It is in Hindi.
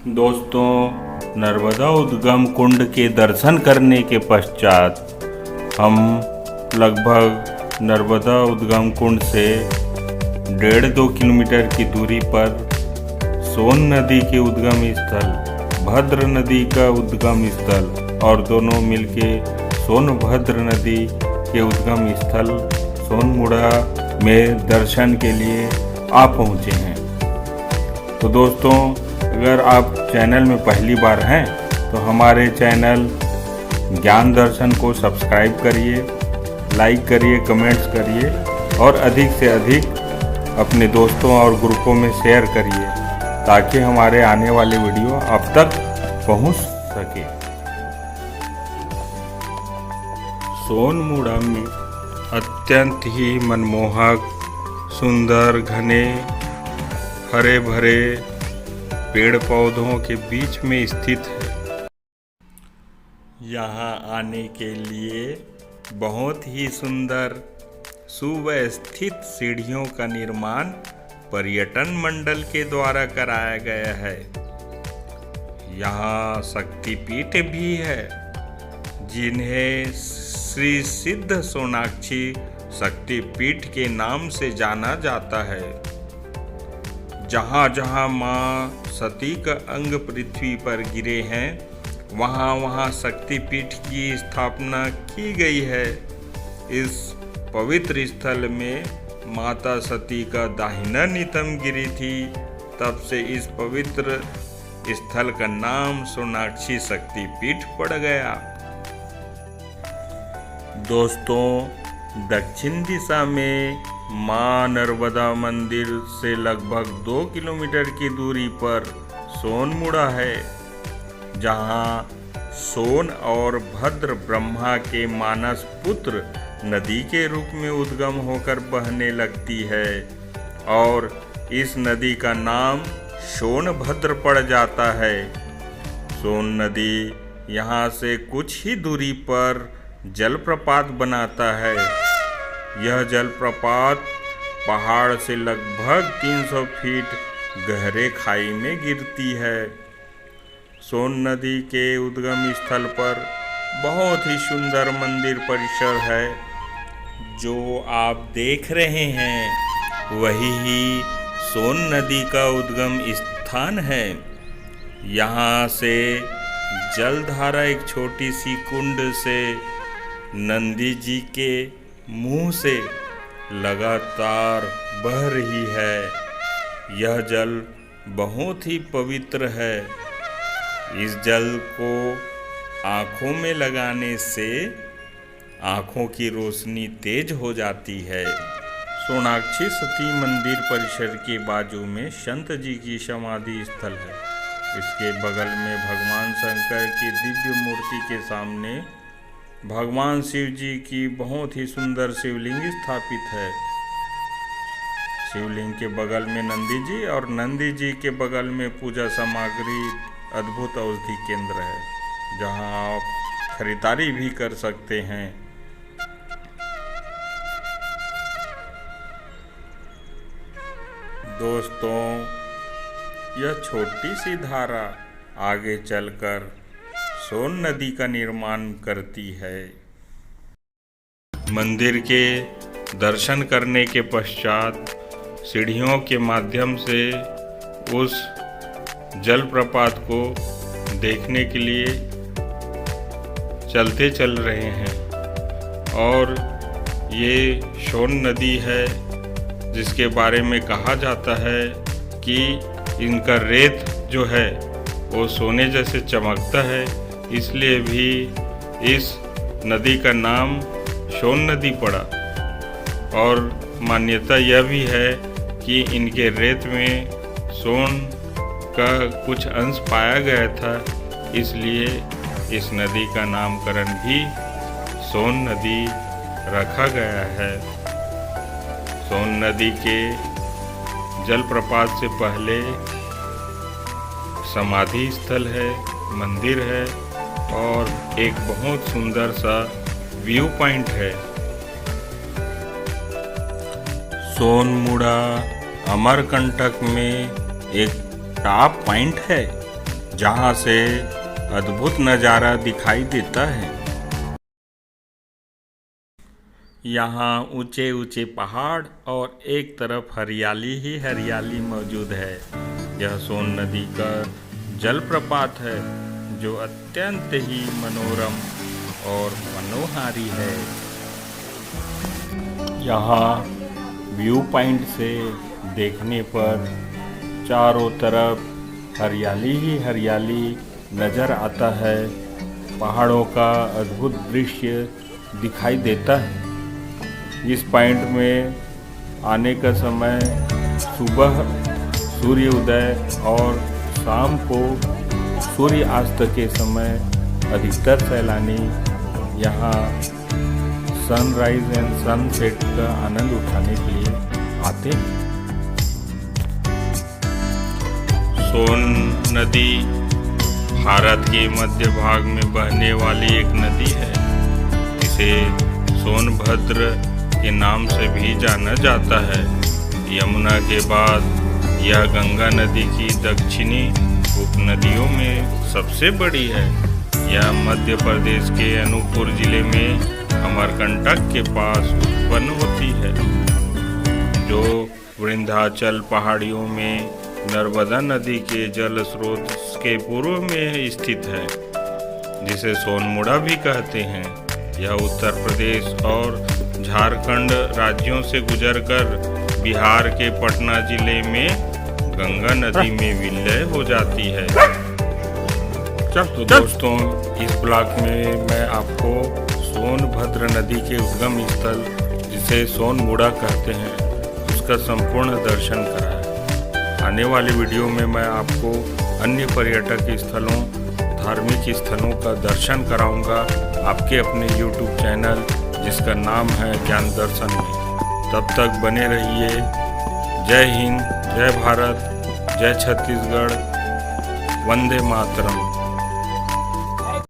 दोस्तों, नर्मदा उद्गम कुंड के दर्शन करने के पश्चात हम लगभग नर्मदा उद्गम कुंड से 1.5-2 किलोमीटर की दूरी पर सोन नदी के उद्गम स्थल, भद्र नदी का उद्गम स्थल और दोनों मिलके सोनभद्र नदी के उद्गम स्थल सोनमुड़ा में दर्शन के लिए आ पहुँचे हैं। तो दोस्तों, अगर आप चैनल में पहली बार हैं तो हमारे चैनल ज्ञान दर्शन को सब्सक्राइब करिए, लाइक करिए, कमेंट्स करिए और अधिक से अधिक अपने दोस्तों और ग्रुपों में शेयर करिए ताकि हमारे आने वाले वीडियो आप तक पहुंच सके। सोनमुड़ा में अत्यंत ही मनमोहक, सुंदर, घने हरे भरे पेड़ पौधों के बीच में स्थित है। यहाँ आने के लिए बहुत ही सुंदर सुव्यवस्थित सीढ़ियों का निर्माण पर्यटन मंडल के द्वारा कराया गया है। यहाँ शक्तिपीठ भी है जिन्हें श्री सिद्ध सोनाक्षी शक्तिपीठ के नाम से जाना जाता है। जहाँ जहाँ माँ सती का अंग पृथ्वी पर गिरे हैं वहाँ वहाँ शक्तिपीठ की स्थापना की गई है। इस पवित्र स्थल में माता सती का दाहिना नितंब गिरी थी, तब से इस पवित्र स्थल का नाम सोनाक्षी शक्तिपीठ पड़ गया। दोस्तों, दक्षिण दिशा में मां नर्मदा मंदिर से लगभग 2 किलोमीटर की दूरी पर सोनमुड़ा है, जहां सोन और भद्र ब्रह्मा के मानस पुत्र नदी के रूप में उद्गम होकर बहने लगती है और इस नदी का नाम सोनभद्र पड़ जाता है। सोन नदी यहाँ से कुछ ही दूरी पर जलप्रपात बनाता है। यह जलप्रपात पहाड़ से लगभग 300 फीट गहरे खाई में गिरती है। सोन नदी के उद्गम स्थल पर बहुत ही सुंदर मंदिर परिसर है। जो आप देख रहे हैं वही ही सोन नदी का उद्गम स्थान है। यहाँ से जलधारा एक छोटी सी कुंड से नंदी जी के मुंह से लगातार बह रही है। यह जल बहुत ही पवित्र है। इस जल को आँखों में लगाने से आँखों की रोशनी तेज हो जाती है। सोनाक्षी सती मंदिर परिसर के बाजू में संत जी की समाधि स्थल है। इसके बगल में भगवान शंकर की दिव्य मूर्ति के सामने भगवान शिव जी की बहुत ही सुंदर शिवलिंग स्थापित है। शिवलिंग के बगल में नंदी जी और नंदी जी के बगल में पूजा सामग्री अद्भुत औषधि केंद्र है, जहां आप खरीदारी भी कर सकते हैं। दोस्तों, यह छोटी सी धारा आगे चलकर सोन नदी का निर्माण करती है। मंदिर के दर्शन करने के पश्चात सीढ़ियों के माध्यम से उस जलप्रपात को देखने के लिए चलते चल रहे हैं और ये सोन नदी है जिसके बारे में कहा जाता है कि इनका रेत जो है वो सोने जैसे चमकता है, इसलिए भी इस नदी का नाम सोन नदी पड़ा। और मान्यता यह भी है कि इनके रेत में सोन का कुछ अंश पाया गया था, इसलिए इस नदी का नामकरण भी सोन नदी रखा गया है। सोन नदी के जलप्रपात से पहले समाधि स्थल है, मंदिर है और एक बहुत सुंदर सा व्यू पॉइंट है। सोनमुड़ा अमरकंटक में एक टॉप पॉइंट है जहाँ से अद्भुत नज़ारा दिखाई देता है। यहाँ ऊंचे ऊंचे पहाड़ और एक तरफ हरियाली ही हरियाली मौजूद है। यह सोन नदी का जलप्रपात है जो अत्यंत ही मनोरम और मनोहारी है। यहाँ व्यू पॉइंट से देखने पर चारों तरफ हरियाली ही हरियाली नज़र आता है। पहाड़ों का अद्भुत दृश्य दिखाई देता है। इस पॉइंट में आने का समय सुबह सूर्योदय और शाम को सूर्यास्त के समय अधिकतर सैलानी यहाँ सनराइज एंड सनसेट का आनंद उठाने के लिए आते हैं। सोन नदी भारत के मध्य भाग में बहने वाली एक नदी है। इसे सोनभद्र के नाम से भी जाना जाता है। यमुना के बाद यह गंगा नदी की दक्षिणी उपनदियों में सबसे बड़ी है। यह मध्य प्रदेश के अनूपपुर जिले में अमरकंटक के पास उत्पन्न होती है, जो विंध्याचल पहाड़ियों में नर्मदा नदी के जल स्रोत के पूर्व में स्थित है, जिसे सोनमुड़ा भी कहते हैं। यह उत्तर प्रदेश और झारखंड राज्यों से गुजरकर बिहार के पटना जिले में गंगा नदी में विलय हो जाती है। तो दोस्तों, इस ब्लॉग में मैं आपको सोनभद्र नदी के उद्गम स्थल, जिसे सोनमुड़ा कहते हैं, उसका संपूर्ण दर्शन कराया। आने वाली वीडियो में मैं आपको अन्य पर्यटक स्थलों, धार्मिक स्थलों का दर्शन कराऊंगा आपके अपने YouTube चैनल, जिसका नाम है ज्ञान दर्शन में। तब तक बने रहिए। जय हिंद, जय भारत, जय छत्तीसगढ़, वंदे मातरम।